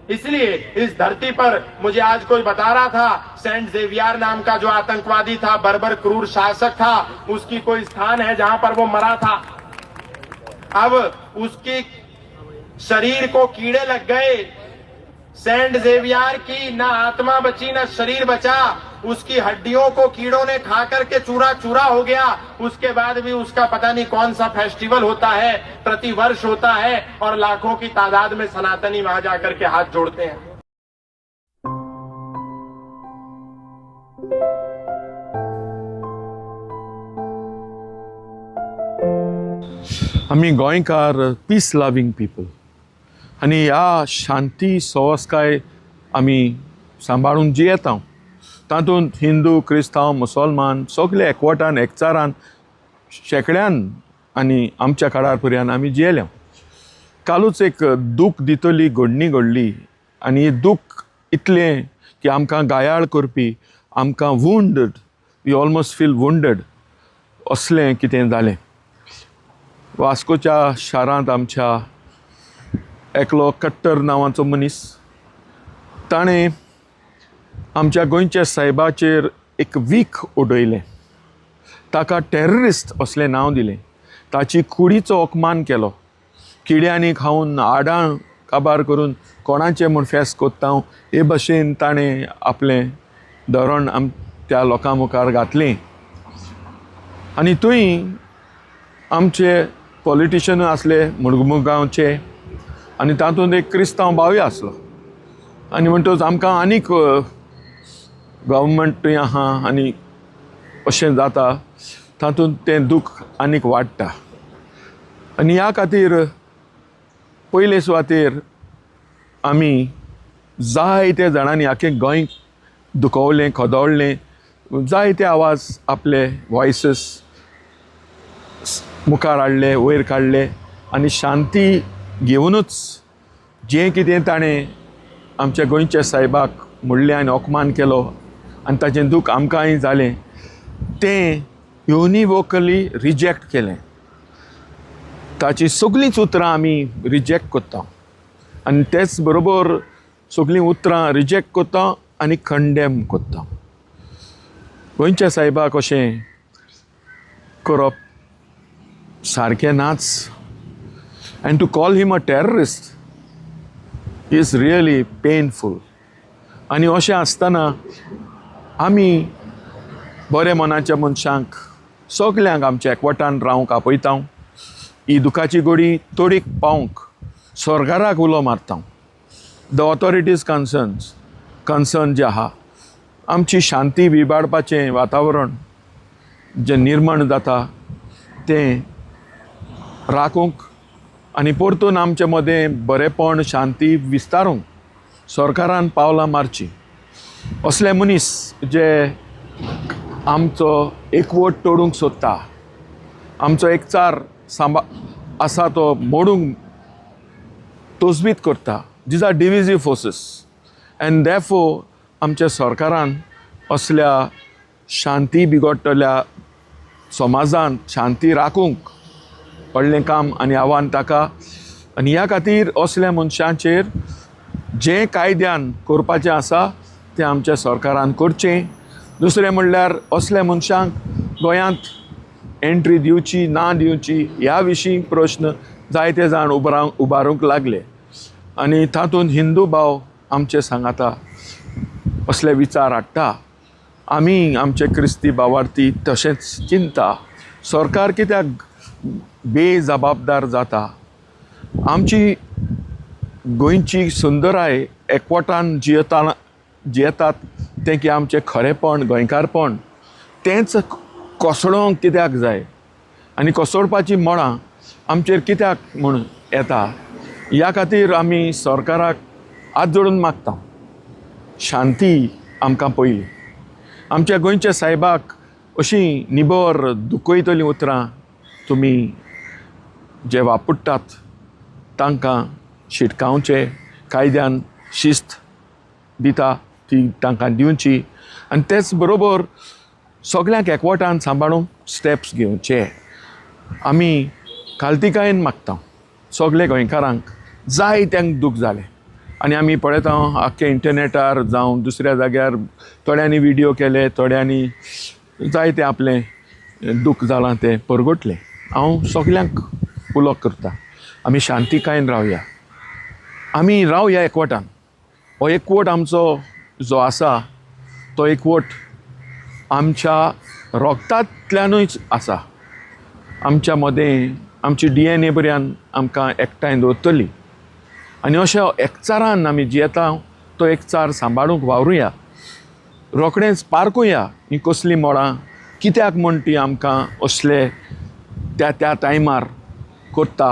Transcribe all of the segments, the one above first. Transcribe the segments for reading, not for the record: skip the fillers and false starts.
इसलिए इस धरती पर मुझे आज कोई बता रहा था, सेंट जेवियर नाम का जो आतंकवादी था, बर्बर क्रूर शासक था, उसकी कोई स्थान है जहां पर वो मरा था। अब उसकी शरीर को कीड़े लग गए। सेंट जेवियर की ना आत्मा बची ना शरीर बचा, उसकी हड्डियों को कीड़ों ने खा करके चूरा चूरा हो गया। उसके बाद भी उसका पता नहीं कौन सा फेस्टिवल होता है, प्रतिवर्ष होता है, और लाखों की तादाद में सनातनी वहां जाकर के हाथ जोड़ते हैं। आमी गोंयकार पीस लविंग पीपल आनी ह्या शांती संस्कार आमी सांबाळून जियेता। तातूंत हिंदू, क्रिस्तांव, मुसलमान सगळे एकवटान एकचारान शेकड्यान आनी आमच्या काळार पर्यंत आमी जियेल्या। कालूच एक दूख दितली घडणी घडली आनी हें दूख इतलें की आमकां गायाळ करपी, आमकां वुंडड, वी ऑलमोस्ट फील वुंडड असलें कितें जालें। वास्कोच्या शारांत आमच्या एकलो कट्टर नांवाचो मनीस, ताणें आमच्या गोंयच्या साहेबाचेर एक वीख उडयलें, ताका टेररिस्ट असलें नांव दिलें, ताची कुडीचो अपमान केलो, किड्यांनी खावन आडां काबार करून कोणाचें म्हूण फेस्त कोत्ता हे भशेन ताणें आपलें धोरण त्या लोकां मुखार घातलें। आनी थंय आमचे पॉलिटिशियन आसले मुरमुगांवचे, आनी तातूंत एक क्रिस्तांव भावूय आसलो। आनी म्हणटच आमकां आनीक गव्हर्मेंटूय आहा आनी अशें जाता, तातूंत तें दूख आनीक वाडटा। आनी ह्या खातीर पयले सुवातेर आमी जायते जाणांनी आख्खें गोंय दुखवलें, खोदोळ्ळें, जायते आवाज आपले वॉयसीस मुखार हाडले, वयर काडले, आनी शांती घेवनूच जें कितें ताणें आमच्या गोंयच्या साहेबाक म्हणलें आनी अपमान केलो आनी ताचें दूख आमकांय जालें, तें युनिवोकली रिजेक्ट केलें। ताची सगळींच उतरां आमी रिजेक्ट कोत्ता आनी तेच बरोबर सगळीं उतरां रिजेक्ट कोत्ता आनी कंडेम कोत्ता। गोंयच्या साहेबाक अशें करप सारकें नाच। And to call him a terrorist is really painful. आनी अशें आसतना आमी बरे मनाच्या मनशांक सगल्यांक आमच्या एकवटान रावंक आपयता, ही दुखाची गोडी तोडीक पावंक सरकाराक उलो मारता। द ऑथॉरिटीज कन्सर्न जे आहा, आमची शांती विबाडपाचें वातावरण जें निर्माण जाता तें राखूंक आनी परतून आमचे मदें बरेपण, शांती विस्तारूंक सरकारान पावलां मारचीं। असले मनीस जे आमचो एकवट तोडूंक सोदता, आमचो एकचार आसा तो मोडूंक तोजवीत करता, these are divisive forces, and therefore आमच्या सरकारान असल्या शांती बिगडटल्या समाजांत शांती राखूंक व्हडलें काम आनी आव्हान ताका। आनी ह्या खातीर असल्या मनशांचेर जें कायद्यान करपाचें आसा तें आमच्या सरकारान करचें। दुसरें म्हणल्यार असल्या मनशांक गोंयांत एंट्री दिवची ना दिवची ह्या विशीं प्रश्न जायते जाण उबारूंक लागले, आनी तातूंत हिंदू भाव आमचे सांगाता असले विचार हाडटा। आमी आमचे क्रिस्ती भावार्थी तशेंच चिंता, सरकार कित्याक बेजबाबदार जाता। आमची गोंयची सुंदराय एकवटान जियेतात तें की आमचें खरेपण, गोंयकारपण तेंच कोसळोंक कित्याक जाय, आनी कोसळपाची मळां आमचेर कित्याक म्हूण येता। ह्या खातीर आमी सरकाराक हात जोडून मागता, शांती आमकां पयली। आमच्या गोंयच्या साहेबाक अशीं निबर दुखयतलीं उतरां तुमी जे वापरतात तांकां शिटकावचें, कायद्यान शिस्त दिता ती तांकां दिवची, आनी तेच बरोबर सगळ्यांक एकवटान सांबाळूंक स्टेप्स घेवचे। आमी काल्तिकायेन मागता सगळे गोंयकारांक, जायत्यांक दूख जालें, आनी आमी पळयता आख्खे इंटरनेटार जावं दुसऱ्या जाग्यार थोड्यांनी व्हिडियो केले, थोड्यांनी जायते आपलें दूख जालां तें परगटलें. हांव सगल्यांक उलो करता, आमी शांतीकायेन रावया, आमी रावया एकवटान. हो एकवट आमचो जो आसा तो एकवट आमच्या रोगतांतल्यानूच आसा. आमच्या मदें आमची DNA बऱ्यान आमकां एकठांय दवरतली. आनी अशा एकचारान आमी जियेता तो एकचार सांबाळूंक वावरुया. रोखडेंच पारकुया ही कसली मोडां कित्याक म्हूण ती आमकां असले त्या टायमार कोत्ता,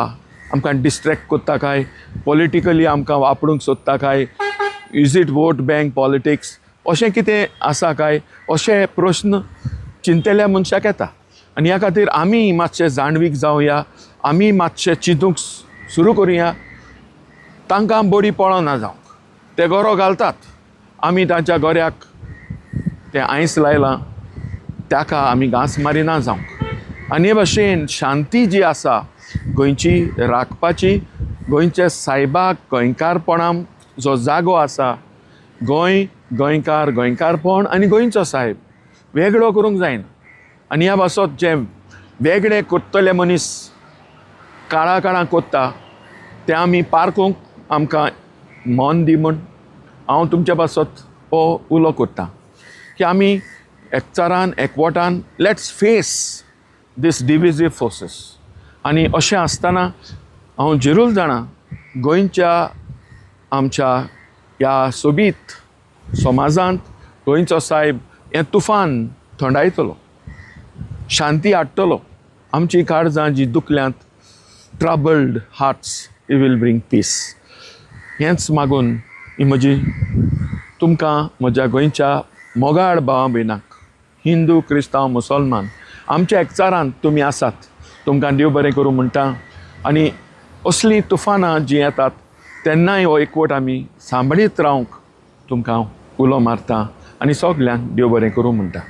आमकां डिस्ट्रॅक्ट कोत्ता काय, पॉलिटिकली आमकां वापरूंक सोदता काय, is it won't bank politics अशें कितें आसा काय, अशे प्रश्न चिंतलेल्या मनशाक येता. आनी ह्या खातीर आमी मातशे जाणवीक जावया, आमी मातशे चिंतूंक सुरू करुया. तांकां बडी पळोना जावंक, ते गरो घालतात, आमी तांच्या गऱ्याक तें आयस लायलां, ताका आमी घांस मारिना जावंक. आनी हे भाशेन शांती जी आसा गोंयची राखपाची, गोंयच्या सायबाक गोंयकारपणान जो जागो आसा, गोंय गोंयकार, गोंयकारपण आनी गोंयचो सायब वेगळो करूंक जायना. आनी ह्या भासोत जे वेगळे कोत्तले मनीस काळा कोत्ता ते आमी पारकूंक आमकां मन दी म्हूण हांव तुमच्या पासत हो उलो करतां की आमी एकचारान एकवटान लेट्स फेस दीस डिविजीव फोर्सीस. आनी अशें आसतना हांव जरूर जाणा गोंयच्या आमच्या ह्या सोबीत समाजांत गोंयचो सायब हें तुफान थंडायतलो, शांती हाडटलो. आमची काळजां जी दुखल्यांत, troubled hearts he will bring peace. हेंच मागून ही म्हजी तुमकां, म्हज्या गोंयच्या मोगाळ भावां भयणांक, हिंदू, क्रिस्तांव, मुसलमान, आमच्या एकचारांत तुमी आसात, तुमकां देव बरें करूं म्हणटा. आनी असलीं तुफानां जीं येतात तेन्नाय हो एकवट आमी सांबाळीत रावंक तुमकां उलो मारता आनी सगल्यांक देव बरें करूं म्हणटा.